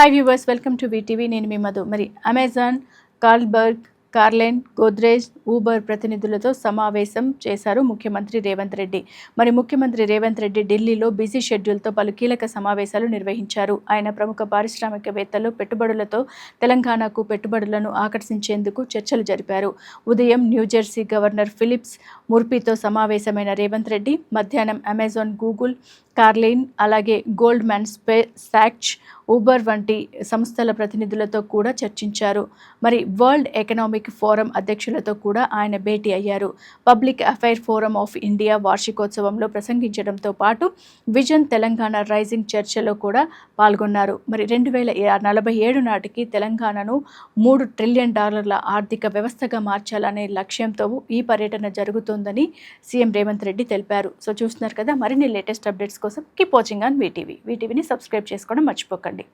Hi viewers, welcome to VTV. నేను మీ మధు. మరి Amazon, కార్ల్బర్గ్, కార్లెన్, Godrej, Uber ప్రతినిధులతో సమావేశం చేశారు ముఖ్యమంత్రి రేవంత్ రెడ్డి. మరి ముఖ్యమంత్రి రేవంత్ రెడ్డి ఢిల్లీలో బిజీ షెడ్యూల్తో పలు కీలక సమావేశాలు నిర్వహించారు. ఆయన ప్రముఖ పారిశ్రామికవేత్తలు పెట్టుబడులతో తెలంగాణకు పెట్టుబడులను ఆకర్షించేందుకు చర్చలు జరిపారు. ఉదయం న్యూజెర్సీ గవర్నర్ ఫిలిప్స్ ముర్పీతో సమావేశమైన రేవంత్ రెడ్డి మధ్యాహ్నం అమెజాన్, గూగుల్, కార్లెన్, అలాగే గోల్డ్మాన్ సాక్స్, ఊబర్ వంటి సంస్థల ప్రతినిధులతో కూడా చర్చించారు. మరి వరల్డ్ ఎకనామిక్ ఫోరం అధ్యక్షులతో కూడా ఆయన భేటీ అయ్యారు. Public affair forum of India వార్షికోత్సవంలో ప్రసంగించడంతో పాటు విజన్ తెలంగాణ రైజింగ్ చర్చలో కూడా పాల్గొన్నారు. మరి 2047 నాటికి తెలంగాణను $3 ట్రిలియన్ ఆర్థిక వ్యవస్థగా మార్చాలనే లక్ష్యంతో ఈ పర్యటన జరుగుతోందని సీఎం రేవంత్ రెడ్డి తెలిపారు. సో చూస్తున్నారు కదా, మరిన్ని లేటెస్ట్ అప్డేట్స్ కోసం కీప్ వాచింగ్ ఆన్ వీటీవీ. వీటీవీని సబ్స్క్రైబ్ చేసుకోవడం మర్చిపోకండి.